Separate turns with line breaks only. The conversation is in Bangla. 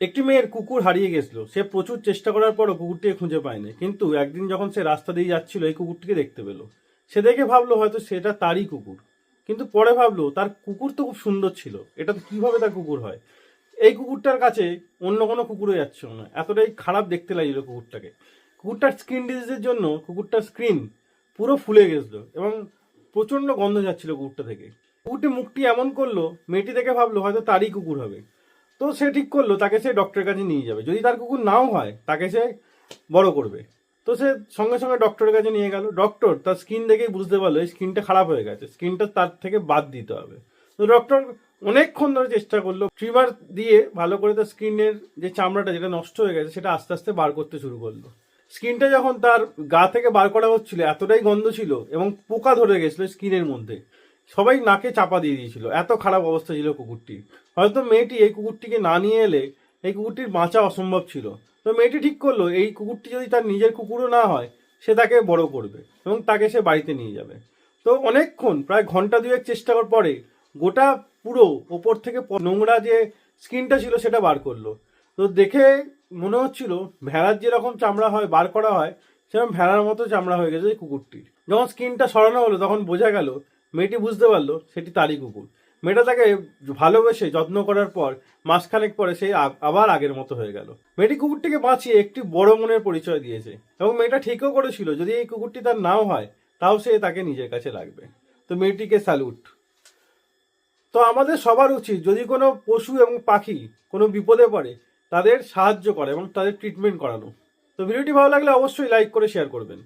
একটি মেয়ের কুকুর হারিয়ে গেছিল। সে প্রচুর চেষ্টা করার পরও কুকুরটিকে খুঁজে পায়নি, কিন্তু একদিন যখন সে রাস্তা দিয়ে যাচ্ছিল এই কুকুরটিকে দেখতে পেল। সে দেখে ভাবলো হয়তো সেটা তারই কুকুর, কিন্তু পরে ভাবলো তার কুকুর তো খুব সুন্দর ছিল, এটা তো কিভাবে তার কুকুর হয়। এই কুকুরটার কাছে অন্য কোনো কুকুরও যাচ্ছিল না, এতটাই খারাপ দেখতে লাগছিল কুকুরটাকে। কুকুরটার স্কিন ডিজিজের জন্য কুকুরটার স্ক্রিন পুরো ফুলে গেছিল এবং প্রচন্ড গন্ধ যাচ্ছিল কুকুরটা থেকে। কুকুরটি মুখটি এমন করলো, মেয়েটি দেখে ভাবলো হয়তো তারই কুকুর হবে। তো সে ঠিক করলো তাকে সে ডক্টরের কাছে নিয়ে যাবে, যদি তার কুকুর নাও হয় তাকে সে বড় করবে। তো সে সঙ্গে সঙ্গে ডক্টরের কাছে নিয়ে গেল। ডক্টর তার স্কিন দেখেই বুঝতে পারলো এই স্কিনটা খারাপ হয়ে গেছে, স্কিনটা তার থেকে বাদ দিতে হবে। তো ডক্টর অনেকক্ষণ ধরে চেষ্টা করলো, ট্রিমার দিয়ে ভালো করে তার স্কিনের যে চামড়াটা যেটা নষ্ট হয়ে গেছে সেটা আস্তে আস্তে বার করতে শুরু করলো। স্কিনটা যখন তার গা থেকে বার করা হচ্ছিল এতটাই গন্ধ ছিল এবং পোকা ধরে গেছিল স্কিনের মধ্যে, সবাই নাকে চাপা দিয়ে দিয়েছিল, এত খারাপ অবস্থা ছিল কুকুরটি। হয়তো মেয়েটি এই কুকুরটিকে না নিয়ে এলে এই কুকুরটির বাঁচা অসম্ভব ছিল। তো মেয়েটি ঠিক করলো এই কুকুরটি যদি তার নিজের কুকুরও না হয় সে তাকে বড় করবে এবং তাকে সে বাড়িতে নিয়ে যাবে। তো অনেকক্ষণ প্রায় ঘন্টা দুয়েক চেষ্টা করার পরে গোটা পুরো ওপর থেকে নোংরা যে স্কিনটা ছিল সেটা বার করলো। তো দেখে মনে হচ্ছিল ভেড়ার যেরকম চামড়া হয় বার করা হয় সেরকম ভেড়ার মতো চামড়া হয়ে গেছে এই কুকুরটির। যখন স্কিনটা সরানো হলো তখন বোঝা গেল, মেয়েটি বুঝতে পারলো সেটি তারই কুকুর। মেয়েটা তাকে ভালোবেসে যত্ন করার পর মাসখানেক পরে সে আবার আগের মতো হয়ে গেল। মেয়েটি কুকুরটিকে বাঁচিয়ে একটি বড় মনের পরিচয় দিয়েছে এবং মেয়েটা ঠিকও করেছিল যদি এই কুকুরটি তার নাও হয় তাও সে তাকে নিজের কাছে রাখবে। তো মেয়েটিকে স্যালুট। তো আমাদের সবার উচিত যদি কোনো পশু এবং পাখি কোনো বিপদে পড়ে তাদের সাহায্য করা এবং তাদের ট্রিটমেন্ট করানো। তো ভিডিওটি ভালো লাগলে অবশ্যই লাইক করে শেয়ার করবেন।